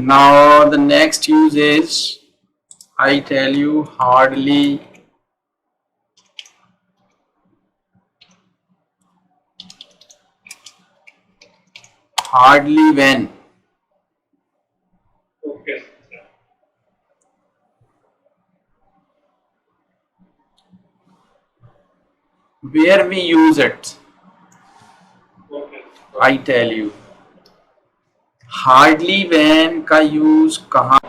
Now the next use is, I tell you, hardly when. Okay. Where we use it, Okay. I tell you. Hardly when का use कहाँ?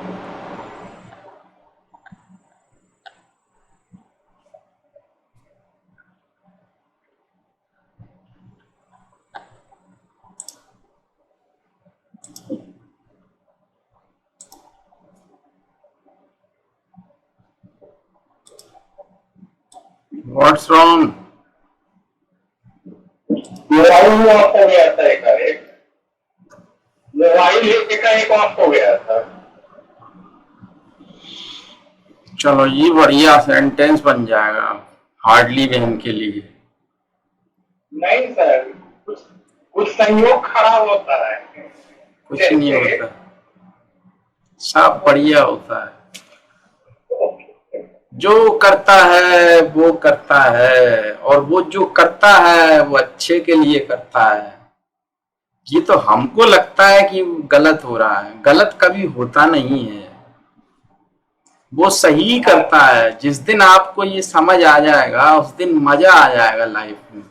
What's wrong? Mobile of हो गया था एक mobile एक of हो गया था। चलो ये बढ़िया सेंटेंस बन जाएगा हार्डली वैन के लिए। नहीं सर, कुछ संयोग खराब होता है। कुछ नहीं होता, सब बढ़िया होता है। जो करता है वो करता है, और वो जो करता है वो अच्छे के लिए करता है। ये तो हमको लगता है कि गलत हो रहा है, गलत कभी होता नहीं है, वो सही करता है। जिस दिन आपको ये समझ आ जाएगा उस दिन मजा आ जाएगा लाइफ में।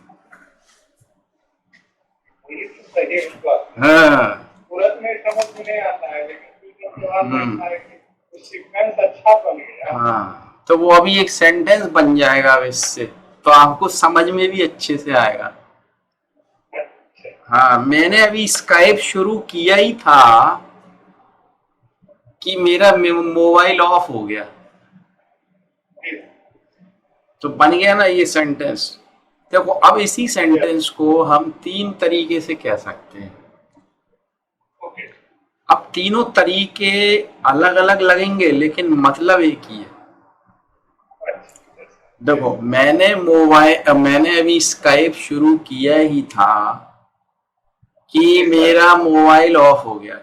हाँ, तुरंत में समझ में नहीं आता है, लेकिन सीक्वेंस अच्छा बनेगा। हाँ, तो वो अभी एक सेंटेंस बन जाएगा अब इससे, तो आपको समझ में भी अच्छे से आएगा। हाँ, मैंने अभी स्काइप शुरू किया ही था कि मेरा मोबाइल ऑफ हो गया, तो बन गया ना ये सेंटेंस। देखो अब इसी सेंटेंस को हम 3 तरीके से कह सकते हैं। अब तीनों तरीके अलग अलग लगेंगे लेकिन मतलब एक ही है। देखो मैंने अभी स्काइप शुरू किया ही था कि मेरा मोबाइल ऑफ हो गया।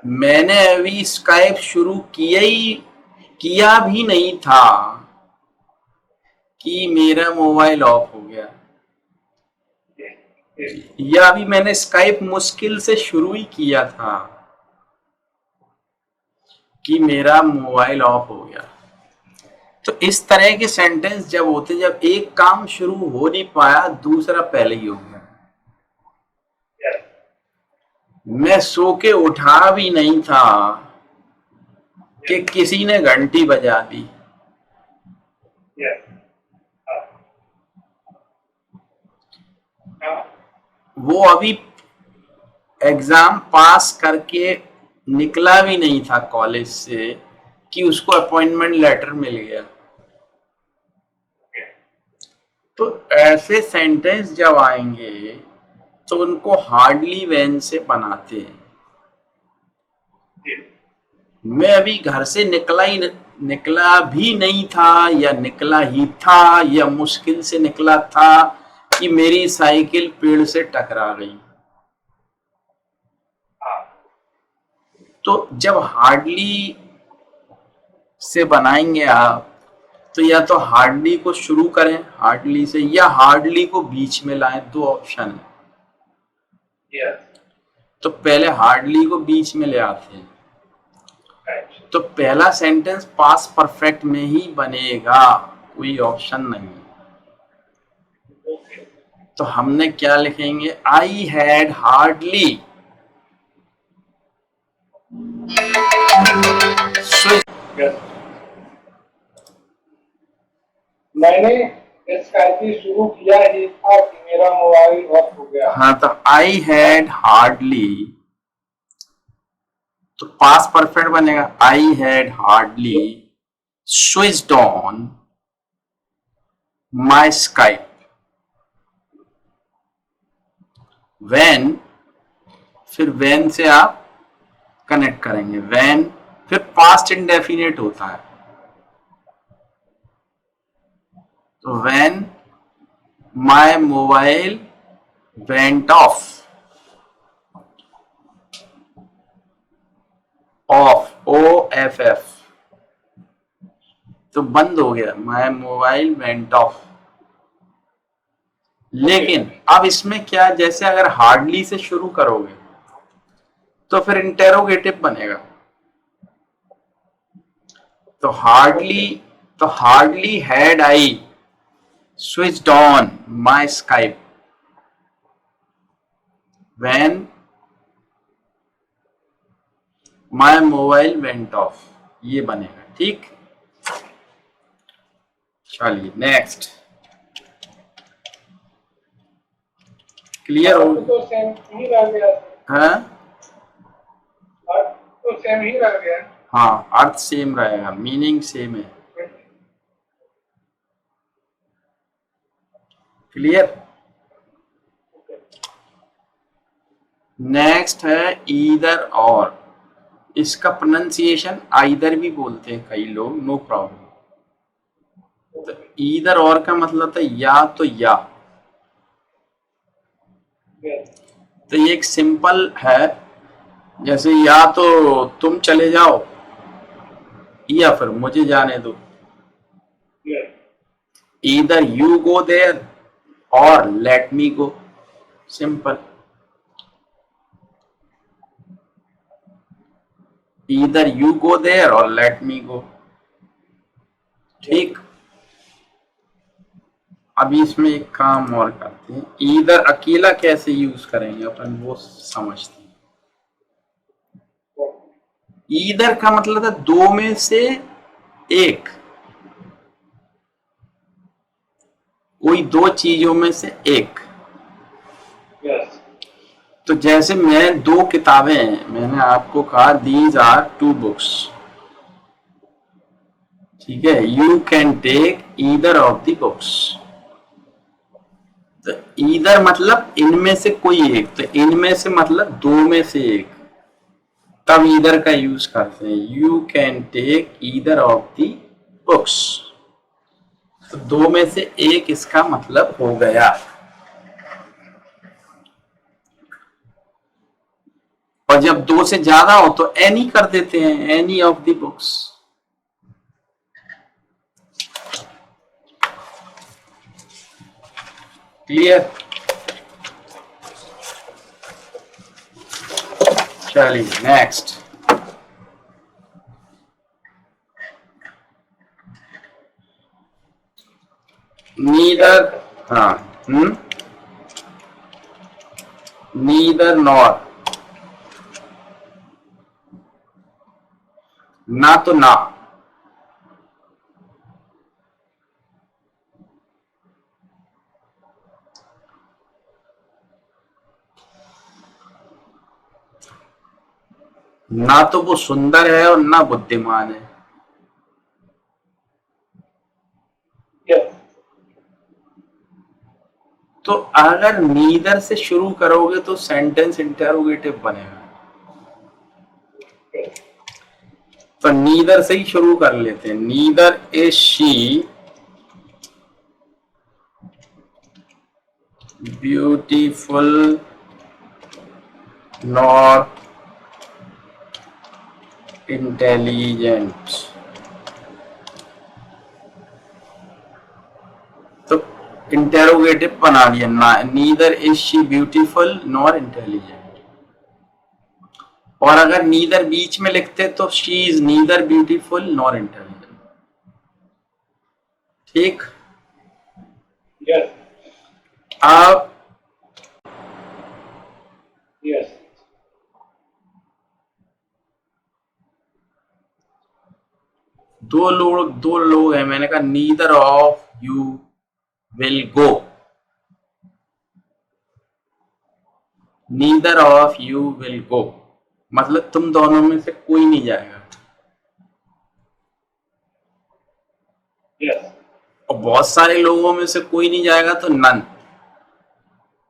मैंने अभी स्काइप शुरू किया भी नहीं था कि मेरा मोबाइल ऑफ हो गया, या अभी मैंने स्काइप मुश्किल से शुरू ही किया था कि मेरा मोबाइल ऑफ हो गया। तो इस तरह के सेंटेंस जब होते, जब एक काम शुरू हो नहीं पाया दूसरा पहले ही हो गया। मैं सो के उठा भी नहीं था कि किसी ने घंटी बजा दी। वो अभी एग्जाम पास करके निकला भी नहीं था कॉलेज से कि उसको अपॉइंटमेंट लेटर मिल गया। तो ऐसे सेंटेंस जब आएंगे तो उनको हार्डली वैन से बनाते हैं। मैं अभी घर से निकला भी नहीं था, या निकला ही था, या मुश्किल से निकला था कि मेरी साइकिल पेड़ से टकरा गई। तो जब हार्डली से बनाएंगे आप, तो या तो हार्डली को शुरू करें हार्डली से, या हार्डली को बीच में लाएं। 2 ऑप्शन है। तो पहले हार्डली को बीच में ले आते हैं, तो पहला सेंटेंस पास परफेक्ट में ही बनेगा, कोई ऑप्शन नहीं। तो हमने क्या लिखेंगे? आई हैड हार्डली मैंने स्काइपी शुरू किया ही था कि मेरा मोबाइल ऑफ हो गया। हाँ, तो आई हैड हार्डली, तो पास परफेक्ट बनेगा I had hardly switched on my Skype when, फिर व्हेन से आप कनेक्ट करेंगे, व्हेन फिर पास्ट इंडेफिनिट होता है, तो when my mobile went of, of, OFF, तो बंद हो गया, माई मोबाइल वेंट ऑफ। लेकिन अब इसमें क्या, जैसे अगर हार्डली से शुरू करोगे तो फिर इंटेरोगेटिव बनेगा। तो hardly had I switched on my Skype when my mobile went of, ये बनेगा। ठीक, चलिए नेक्स्ट। क्लियर हो? तो सेम ही रह गया, हाँ तो सेम ही रह गया। हाँ, अर्थ सेम रहेगा, मीनिंग सेम है। क्लियर? नेक्स्ट है ईदर और। इसका प्रोनाउंसिएशन आइदर भी बोलते हैं कई लोग, नो प्रॉब्लम। तो ईदर और का मतलब था या तो या। तो ये एक सिंपल है, जैसे या तो तुम चले जाओ या फिर मुझे जाने दो। Either you go there or let me go, simple. Either you go there or let me go. ठीक, अभी इसमें एक काम और करते हैं, ईदर अकेला कैसे यूज करेंगे अपन वो समझते हैं। ईदर का मतलब है दो में से एक, कोई दो चीजों में से एक। तो जैसे मैं दो किताबें हैं, मैंने आपको कहा दीज आर टू बुक्स, ठीक है, you can take either of the books. तो ईदर मतलब इनमें से कोई एक, तो इनमें से मतलब दो में से एक, तब ईदर का यूज करते हैं। You can take either of the books, तो दो में से एक इसका मतलब हो गया। और जब दो से ज्यादा हो तो एनी कर देते हैं, any of the books. Clear? चलिए नेक्स्ट। नीदर, हाँ, नीदर नॉर, ना तो ना, ना तो वो सुंदर है और ना बुद्धिमान है। तो अगर नीदर से शुरू करोगे तो सेंटेंस इंटेरोगेटिव बनेगा। तो नीदर से ही शुरू कर लेते हैं। Neither is she beautiful nor intelligent. तो इंटेरोगेटिव बना दिया ना, neither is she beautiful nor intelligent. और अगर नीदर बीच में लिखते तो she is neither beautiful nor intelligent. ठीक, यस, अब यस, दो लोग हैं, मैंने कहा neither of you will go, neither of you will गो मतलब तुम दोनों में से कोई नहीं जाएगा। यस, और बहुत सारे लोगों में से कोई नहीं जाएगा तो none,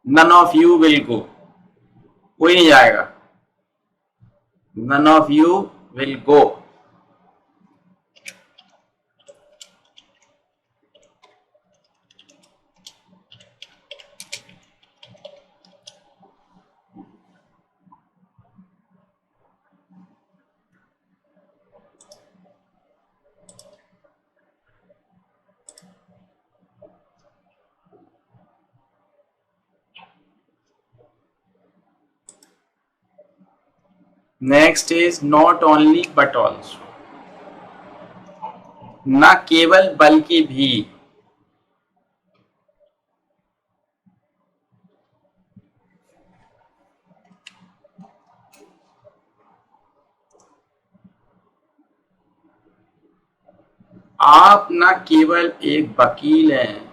none of you will go, कोई नहीं जाएगा, none of you will go. Next is not only but also, न केवल बल्कि भी। आप न केवल एक वकील हैं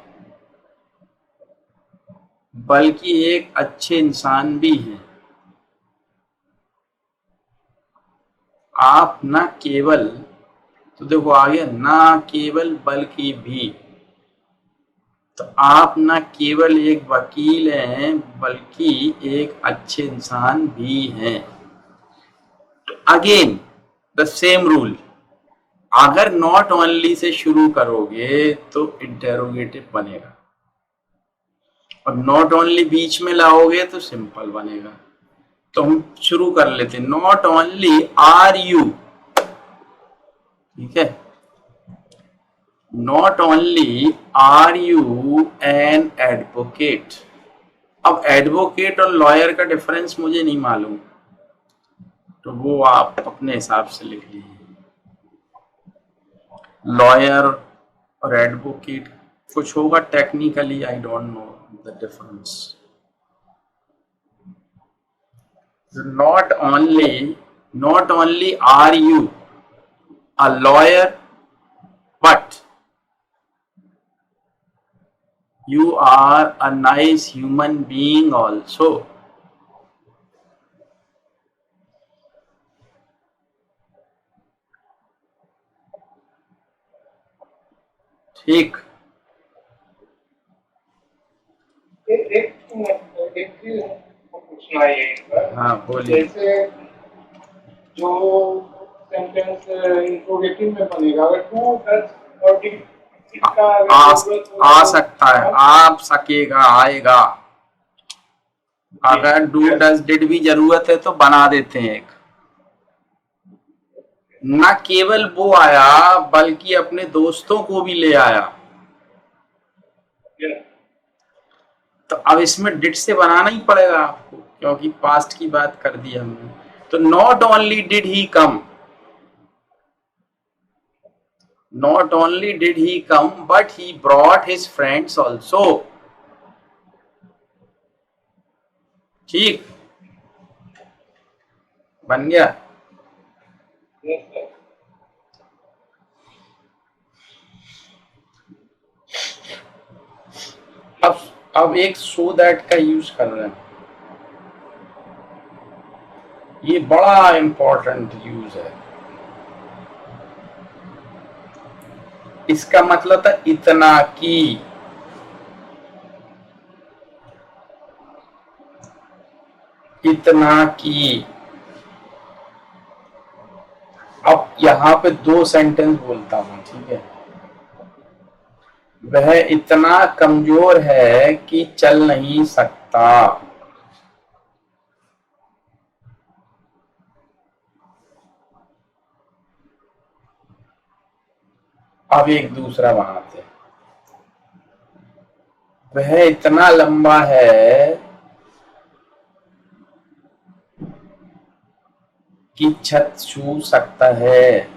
बल्कि एक अच्छे इंसान भी हैं। आप न केवल, तो देखो आगे ना केवल बल्कि भी, तो आप न केवल एक वकील हैं बल्कि एक अच्छे इंसान भी हैं। तो अगेन द सेम रूल, अगर नॉट ओनली से शुरू करोगे तो इंटेरोगेटिव बनेगा, और नॉट ओनली बीच में लाओगे तो सिंपल बनेगा। तो हम शुरू कर लेते, नॉट ओनली आर यू, ठीक है, not only are you an advocate. अब एडवोकेट और लॉयर का डिफरेंस मुझे नहीं मालूम, तो वो आप अपने हिसाब से लिख लीजिए। लॉयर और एडवोकेट कुछ होगा technically, I don't know the difference. not only are you a lawyer, but you are a nice human being also. ठीक। एक चीज पूछना है यहीं पर। हाँ बोलिए। जैसे जो सेंटेंस इंट्रोगेटिव में बनेगा, अगर टू डज और डिड का आ सकता है, आप सकेगा, आएगा। अगर डू डज डिड भी जरूरत है तो बना देते हैं एक। न केवल वो आया बल्कि अपने दोस्तों को भी ले आया, तो अब इसमें डिड से बनाना ही पड़ेगा आपको, क्योंकि पास्ट की बात कर दी हमने। तो not only did he come, not only did he come but he brought his friends also। ठीक, बन गया। अब एक सो दैट का यूज कर रहे हैं, ये बड़ा इंपॉर्टेंट यूज है। इसका मतलब था इतना की, इतना की। अब यहां पे दो सेंटेंस बोलता हूं, ठीक है। वह इतना कमजोर है कि चल नहीं सकता। अब एक दूसरा बनाते हैं, वह इतना लंबा है कि छत छू सकता है।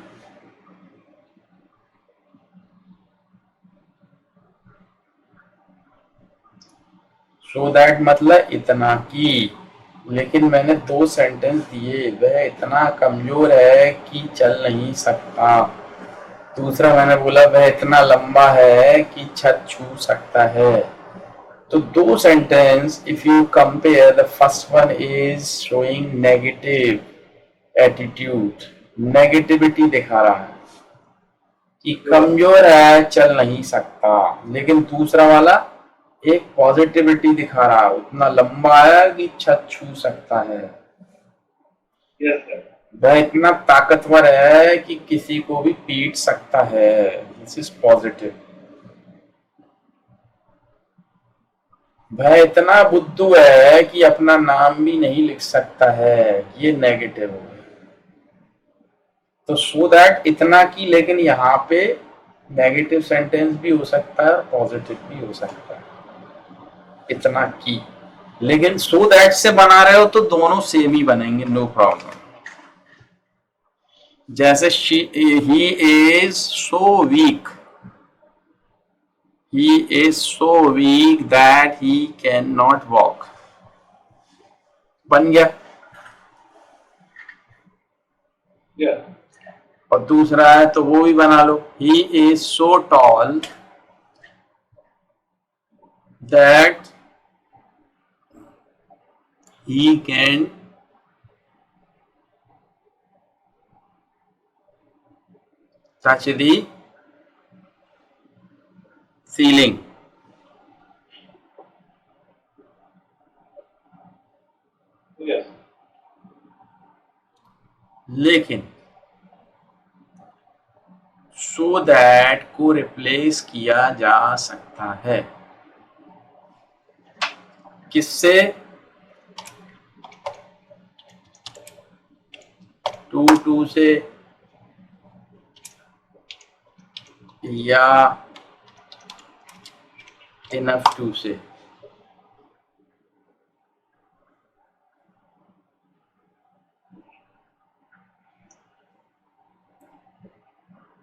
सो दैट मतलब इतना की, लेकिन मैंने दो सेंटेंस दिए, वह इतना कमजोर है कि चल नहीं सकता। दूसरा मैंने बोला वह इतना लंबा है कि छत छू सकता है। तो दो sentence, if you compare, the first one is showing negative attitude, negativity दिखा रहा है कि कमजोर है, चल नहीं सकता। लेकिन दूसरा वाला एक पॉजिटिविटी दिखा रहा है, उतना लंबा है कि छत छू सकता है। वह इतना ताकतवर है कि किसी को भी पीट सकता है। This is positive. वह इतना बुद्धू है कि अपना नाम भी नहीं लिख सकता है, ये नेगेटिव हो गया। तो सो दैट इतना की, लेकिन यहाँ पे नेगेटिव सेंटेंस भी हो सकता है और पॉजिटिव भी हो सकता है, इतना की। लेकिन सो दैट से बना रहे हो तो दोनों सेम ही बनेंगे, नो प्रॉब्लम। जैसे ही is so weak, he is so weak that he can not walk, बन गया। Yes. और दूसरा है तो वो भी बना लो, he is so tall that he can touch the ceiling. Yes. लेकिन सो दैट को रिप्लेस किया जा सकता है किससे? टू से या इनफ टू से।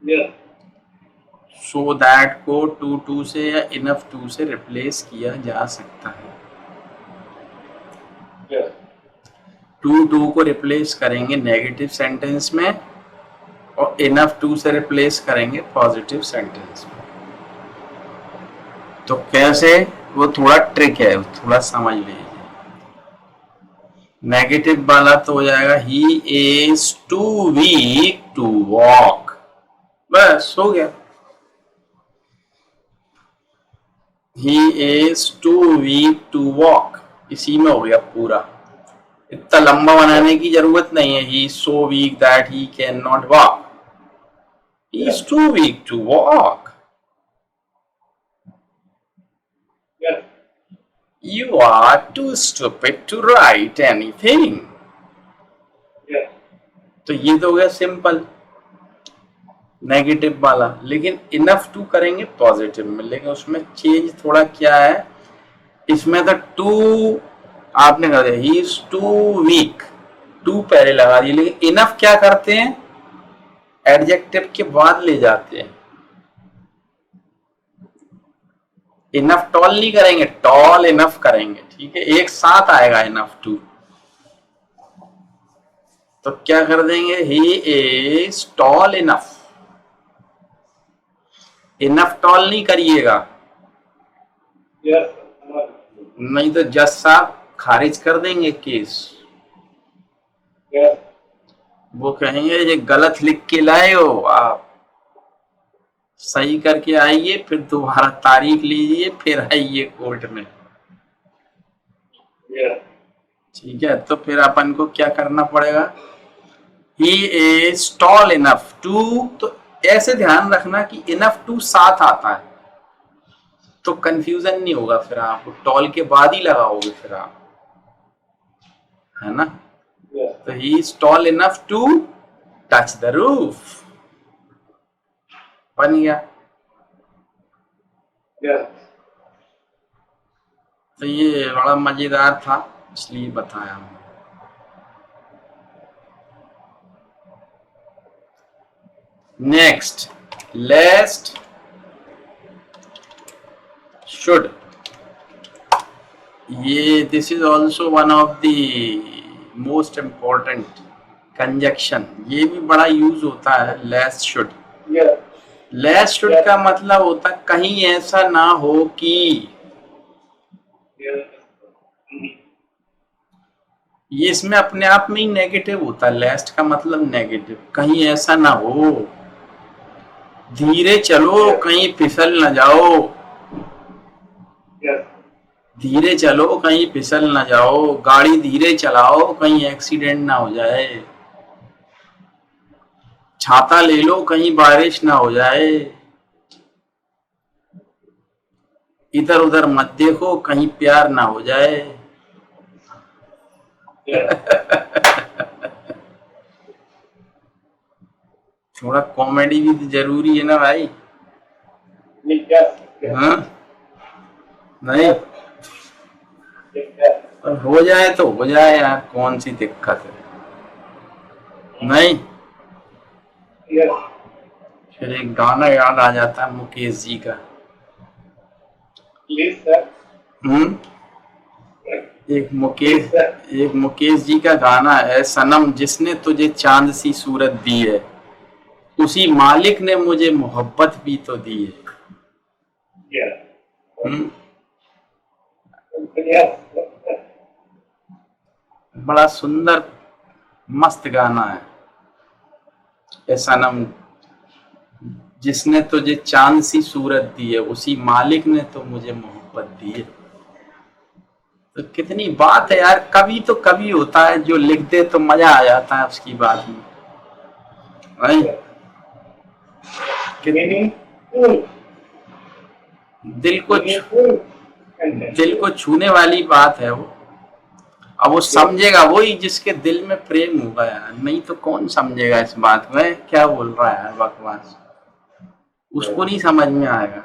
Yes. सो दैट को टू से या इनफ टू से रिप्लेस किया जा सकता है। Yes. टू को रिप्लेस करेंगे नेगेटिव सेंटेंस में और इनफ टू से रिप्लेस करेंगे पॉजिटिव सेंटेंस में। तो कैसे, वो थोड़ा ट्रिक है, थोड़ा समझ लीजिए। नेगेटिव वाला तो हो जाएगा he is too weak to walk, बस हो गया। He is too weak to walk, इसी में हो गया पूरा। इतना लंबा बनाने की जरूरत नहीं है, he so weak that he can not walk, he is too weak to walk. Yes. You are too stupid to write anything. Yes. तो ये तो हो गया सिंपल नेगेटिव वाला। लेकिन इनफ टू करेंगे पॉजिटिव में, लेकिन उसमें चेंज थोड़ा क्या है, इसमें तो टू आपने कर दिया, he is too weak, to पहले लगा दिए, लेकिन इनफ क्या करते हैं, एडजेक्टिव के बाद ले जाते हैं। इनफ टॉल नहीं करेंगे, टॉल इनफ करेंगे, ठीक है, एक साथ आएगा इनफ टू। तो क्या कर देंगे, he is tall enough, enough tall नहीं करिएगा, Yes. नहीं तो जज साहब खारिज कर देंगे केस। Yes. वो कहेंगे ये गलत लिख के लाए हो, आप सही करके आइए, फिर दोबारा तारीख लीजिए, फिर आइए कोर्ट में। Yes. ठीक है, तो फिर अपन को क्या करना पड़ेगा, he is tall enough to. तो ऐसे ध्यान रखना कि इनफ टू साथ आता है, तो कंफ्यूजन नहीं होगा, फिर आप टॉल के बाद ही लगाओगे फिर आप, है ना। Yes. तो he is tall enough to touch the roof, बन गया। Yes. तो ये बड़ा मजेदार था, इसलिए बताया। नेक्स्ट, लेस्ट शुड, ये this is also one of the most important conjunction, ये भी बड़ा यूज होता है, लेस्ट शुड। Yes. लेस्ट शुड का मतलब होता है कहीं ऐसा ना हो कि, Yes. ये इसमें अपने आप में ही नेगेटिव होता है, लेस्ट का मतलब नेगेटिव, कहीं ऐसा ना हो, धीरे चलो कहीं फिसल ना जाओ, Yes. धीरे चलो कहीं फिसल ना जाओ, गाड़ी धीरे चलाओ कहीं एक्सीडेंट ना हो जाए, छाता ले लो कहीं बारिश ना हो जाए, इधर उधर मत देखो कहीं प्यार ना हो जाए। Yes. थोड़ा कॉमेडी भी तो जरूरी है ना भाई, Yes. हाँ नहीं, Yes. हो जाए तो हो जाए यार, कौन सी दिक्कत है, नहीं Yes. फिर एक गाना याद आ जाता है मुकेश जी का। Please, sir. एक Please, sir. मुकेश जी का गाना है, सनम जिसने तुझे चांद सी सूरत दी है, उसी मालिक ने मुझे मोहब्बत भी तो दी है। Yes. हम्म, Yes. बड़ा सुंदर मस्त गाना है। ए सनम जिसने तुझे चांद सी सूरत दी है, उसी मालिक ने तो मुझे मोहब्बत दी है। तो कितनी बात है यार, कभी तो कभी होता है जो लिख दे तो मजा आ जाता है उसकी बात में, नहीं? Meaningful. दिल को Meaningful sentence. दिल को छूने वाली बात है वो। अब वो समझेगा वही जिसके दिल में प्रेम होगा यार, नहीं तो कौन समझेगा इस बात में, क्या बोल रहा है यार बकवास, उसको नहीं समझ में आएगा।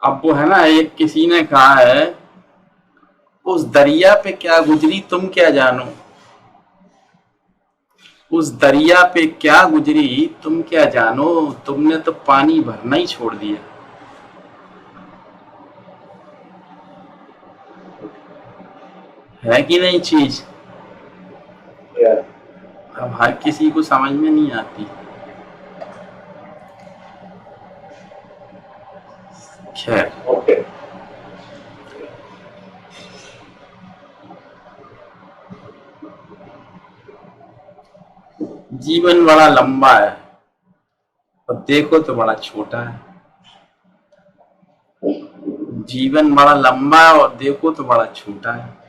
अब वो है ना, एक किसी ने कहा है, उस दरिया पे क्या गुजरी तुम क्या जानो, उस दरिया पे क्या गुजरी तुम क्या जानो, तुमने तो पानी भरना ही छोड़ दिया। है कि नहीं चीज? Yes. अब हर किसी को समझ में नहीं आती। खैर, Okay. जीवन बड़ा लंबा है और देखो तो बड़ा छोटा है। जीवन बड़ा लंबा है और देखो तो बड़ा छोटा है।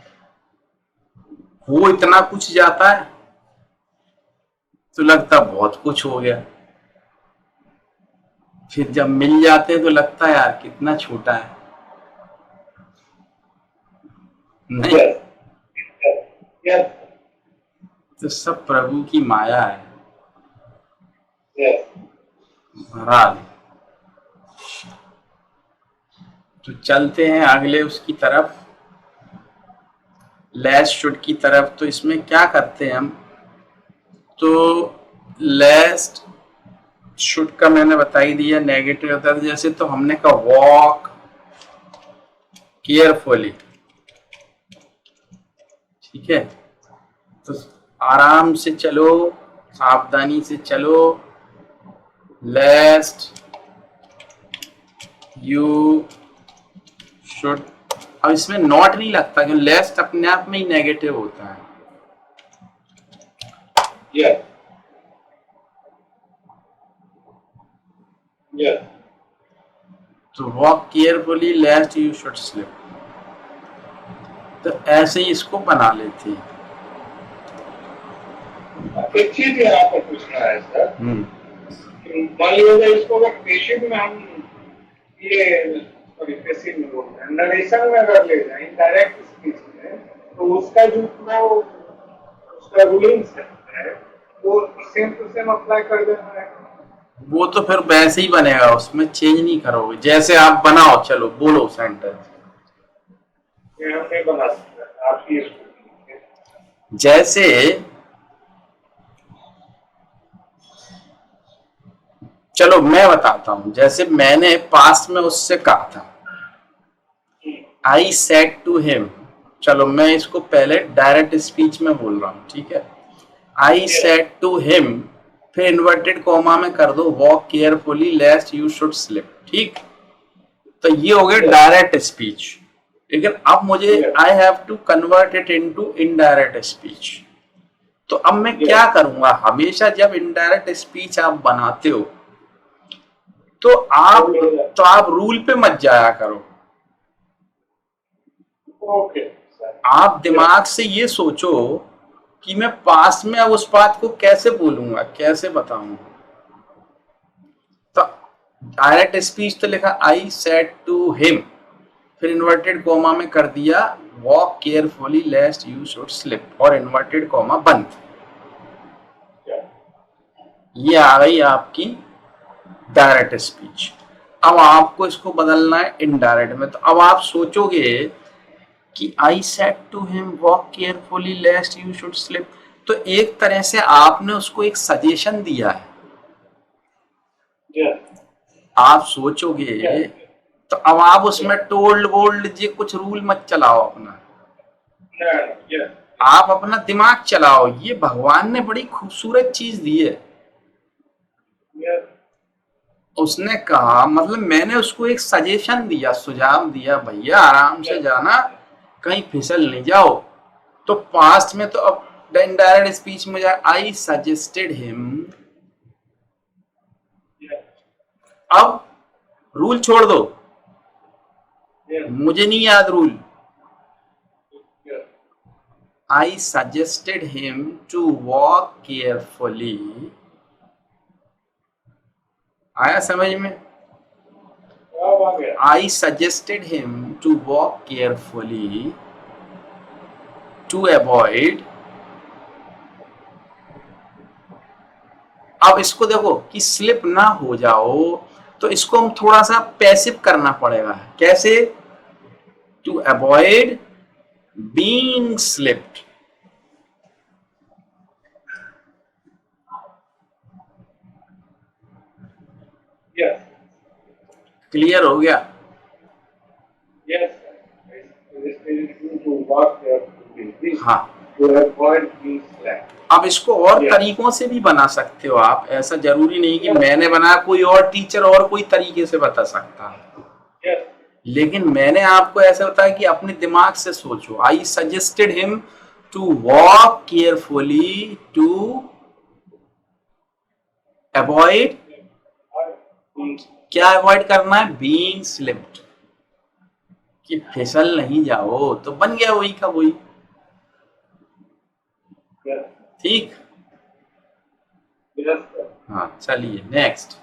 वो इतना कुछ जाता है तो लगता बहुत कुछ हो गया, फिर जब मिल जाते हैं तो लगता है यार कितना छोटा है, नहीं? Yes. Yes. तो सब प्रभु की माया है। Yes. बहरहाल, तो चलते हैं अगले उसकी तरफ, लेस्ट शुड की तरफ। तो इसमें क्या करते हैं हम, तो लेस्ट शुड का मैंने बता ही दिया, नेगेटिव होता है। जैसे तो हमने कहा वॉक केयरफुली, ठीक है, तो आराम से चलो, सावधानी से चलो। लेस्ट यू शुड, अब इसमें नॉट नहीं लगता क्योंकि लेस्ट अपने आप में ही नेगेटिव होता है। Yes. Yes. तो walk carefully lest you should slip, तो ऐसे ही इसको बना लेते हैं। एक चीज यहाँ पर पूछना है सर, मान लीजिए इसको अगर पेशिव में हम ये सॉरी पेशिव में बोलते हैं, नरेशन में अगर ले जाए डायरेक्ट स्पीच में, तो उसका जो उसका रूलिंग्स है वो सेम टू सेम अप्लाई कर देना है। वो तो फिर वैसे ही बनेगा, उसमें चेंज नहीं करोगे। जैसे आप बनाओ, चलो बोलो सेंटेंस। ये हम नहीं बना सकते, आपकी जैसे चलो मैं बताता हूं, जैसे मैंने पास्ट में उससे कहा था आई सेड टू हिम, चलो मैं इसको पहले डायरेक्ट स्पीच में बोल रहा हूं, ठीक है। आई सेड टू हिम, फिर इन्वर्टेड कॉमा में कर दो walk carefully lest you should slip, ठीक। तो ये हो गया डायरेक्ट स्पीच। लेकिन अब मुझे I have to convert it into indirect speech. तो अब मैं क्या करूंगा, हमेशा जब इनडायरेक्ट स्पीच आप बनाते हो तो आप रूल पे मत जाया करो। ओके, आप दिमाग से ये सोचो कि मैं पास में अब उस बात को कैसे बोलूंगा, कैसे बताऊंगा। तो डायरेक्ट स्पीच तो लिखा आई सेड टू हिम, फिर इन्वर्टेड कॉमा में कर दिया walk carefully lest you should slip और इन्वर्टेड कॉमा बंद। ये आ गई आपकी डायरेक्ट स्पीच। अब आपको इसको बदलना है इनडायरेक्ट में। तो अब आप सोचोगे कि I said to him walk carefully lest you should slip, तो एक तरह से आपने उसको एक सजेशन दिया है। Yes. आप सोचोगे Yes. तो अब आप उसमें टोल्ड वोल्ड ये कुछ रूल मत चलाओ अपना, No. Yes. आप अपना दिमाग चलाओ। ये भगवान ने बड़ी खूबसूरत चीज दी है। Yes. उसने कहा, मतलब मैंने उसको एक सजेशन दिया, सुझाव दिया, भैया आराम से जाना, कहीं फिसल नहीं जाओ। तो पास्ट में तो अब इनडायरेक्ट स्पीच में जा, आई सजेस्टेड हिम। Yes. अब रूल छोड़ दो, Yes. मुझे नहीं याद rule. Yes. I suggested him to walk carefully। आया समझ में? अब आ गया। I suggested him to walk carefully to avoid। अब इसको देखो कि स्लिप ना हो जाओ, तो इसको हम थोड़ा सा पैसिव करना पड़ेगा। कैसे? To avoid being slipped. Yes. Clear हो गया? Yes. I suggested you to walk carefully. हाँ। To avoid being slack. अब इसको और Yes. तरीकों से भी बना सकते हो आप, ऐसा जरूरी नहीं कि मैंने बनाया, कोई और टीचर और कोई तरीके से बता सकता है। Yes. लेकिन मैंने आपको ऐसा बताया कि अपने दिमाग से सोचो। I suggested him to walk carefully to avoid. क्या अवॉइड करना है? बीइंग स्लिप्ड, कि फिसल नहीं जाओ। तो बन गया वही का वही। Yes. ठीक। Yes. Sir. हाँ, चलिए नेक्स्ट।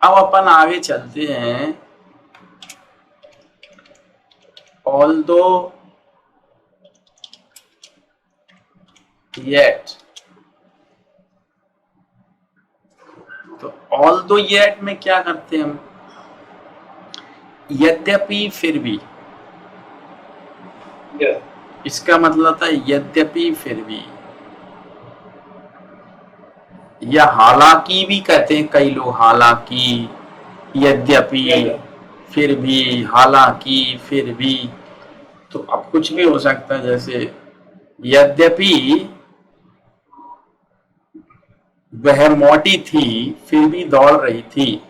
अब अपन आगे चलते हैं। although yet, तो although yet में क्या करते हैं हम? यद्यपि फिर भी। Yes. इसका मतलब था यद्यपि फिर भी, या हालांकि भी कहते हैं कई लोग। हालांकि, यद्यपि, फिर भी, हालांकि, फिर भी। तो अब कुछ भी हो सकता है, जैसे यद्यपि वह मोटी थी फिर भी दौड़ रही थी।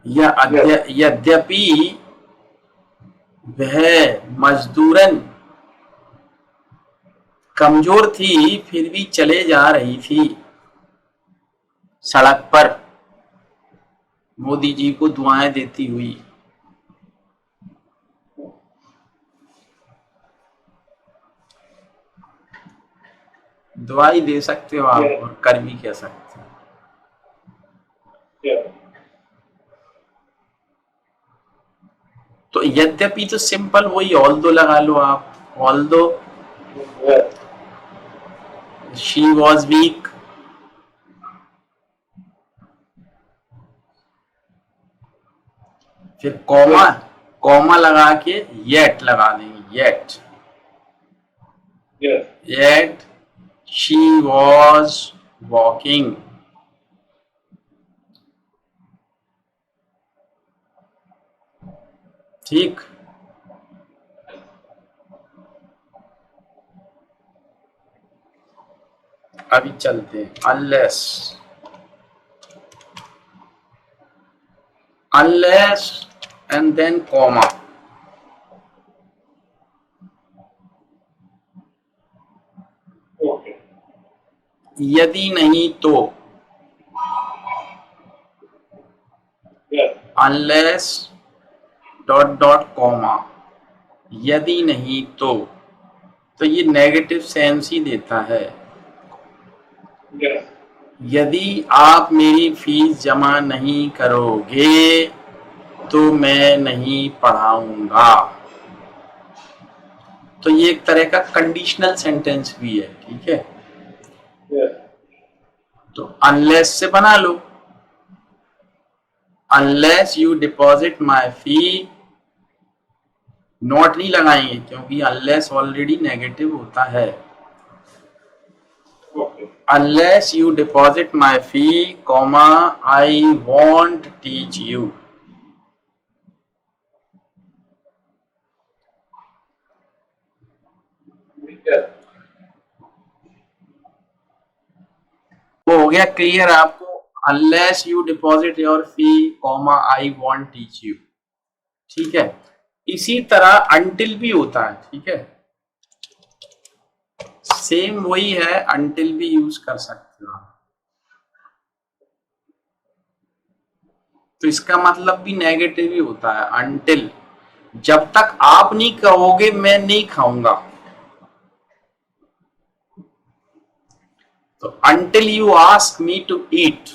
या यद्यपि वह मजदूरन कमजोर थी फिर भी चले जा रही थी सड़क पर मोदी जी को दुआएं देती हुई। दुआई दे सकते हो आप, और कर भी कह सकते हो। Yes. तो यद्यपि तो सिंपल वही ऑल्दो लगा लो आप। Although Yes. She was weak, फिर कॉमा, कॉमा लगा के येट लगा देंगे। Yet, Yes. Yet she was walking. ठीक। अभी चलते हैं। Unless, unless and then comma. Okay. यदि नहीं तो, Yes. Unless dot dot comma, यदि नहीं तो ये नेगेटिव सेंस ही देता है। Yes. यदि आप मेरी फीस जमा नहीं करोगे तो मैं नहीं पढ़ाऊंगा। तो ये एक तरह का कंडीशनल सेंटेंस भी है। ठीक है। Yes. तो अनलेस से बना लो, unless you deposit my fee not नहीं लगाएंगे क्योंकि अनलेस ऑलरेडी नेगेटिव होता है। Okay. Unless you deposit my fee, comma, I won't teach you. Yes. वो हो गया क्लियर आपको? Unless you deposit your fee, comma, I won't teach you. ठीक है। इसी तरह until भी होता है, ठीक है, सेम वही है, until भी यूज कर सकते हो आप। तो इसका मतलब भी नेगेटिव ही होता है, until, जब तक आप नहीं कहोगे मैं नहीं खाऊंगा। तो until you ask me to eat,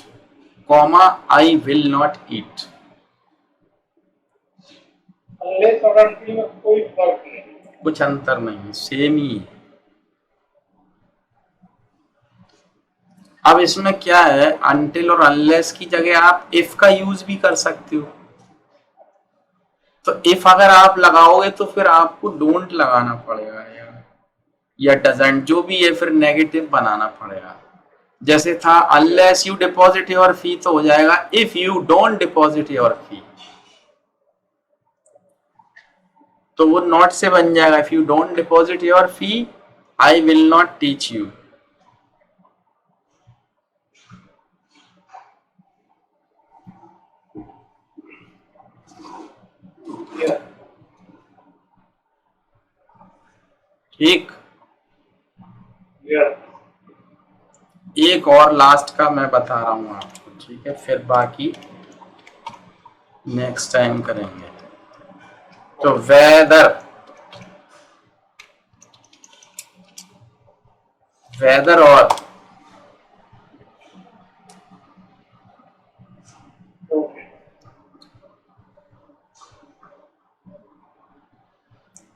comma, I will not eat. Unless और until में कोई फर्क नहीं। कुछ अंतर नहीं, सेम ही है। अब इसमें क्या है, until और unless की जगह आप if का यूज भी कर सकते हो। तो if अगर आप लगाओगे तो फिर आपको don't लगाना पड़ेगा या doesn't, जो भी है, फिर नेगेटिव बनाना पड़ेगा। जैसे था unless you deposit your fee, तो हो जाएगा if you don't deposit your fee, तो वो not से बन जाएगा if you don't deposit your fee, I will not teach you। Yes. ठीक। Yes. एक और लास्ट का मैं बता रहा हूं आपको, ठीक है, फिर बाकी नेक्स्ट टाइम करेंगे। तो वेदर, वेदर और Okay.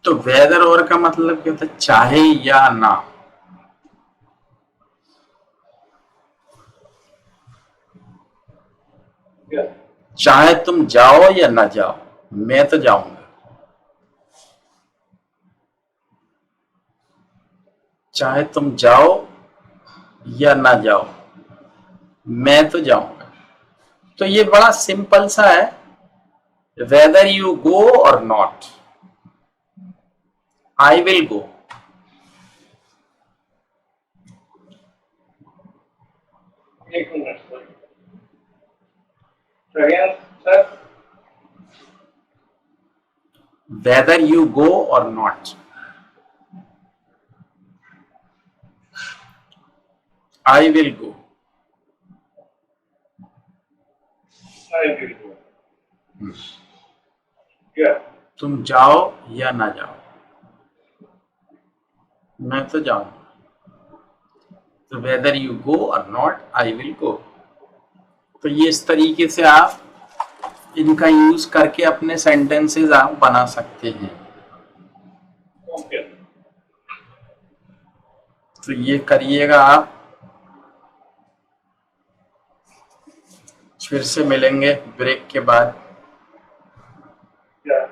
तो वेदर और का मतलब क्या होता है, चाहे या ना। Yes. चाहे तुम जाओ या ना जाओ, मैं तो जाऊंगा। चाहे तुम जाओ या ना जाओ, मैं तो जाऊंगा। तो ये बड़ा सिंपल सा है, वेदर यू गो और नॉट, आई विल गो। एक minute sir. Again, sir. Whether you go और not, I will go। I will go. Yeah. तुम जाओ या ना जाओ, मैं तो जाऊंगा। तो वेदर यू गो और नॉट, आई विल गो। तो ये इस तरीके से आप इनका यूज करके अपने सेंटेंसेस आप बना सकते हैं। Okay. तो ये करिएगा आप। फिर से मिलेंगे ब्रेक के बाद। Yeah.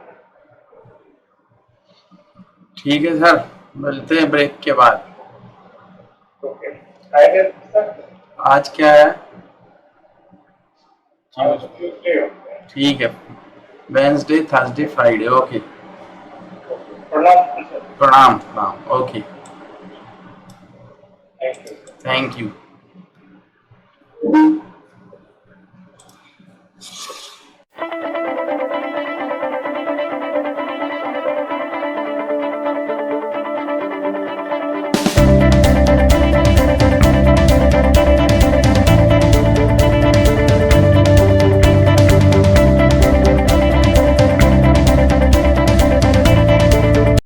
ठीक है सर, मिलते हैं ब्रेक के बाद। Okay. Friday, sir. आज क्या है? आज Tuesday होता है। ठीक है, वेंसडे, थर्सडे, फ्राइडे। ओके, प्रणाम सर। प्रणाम प्रणाम। Okay, Thank you. Thank you.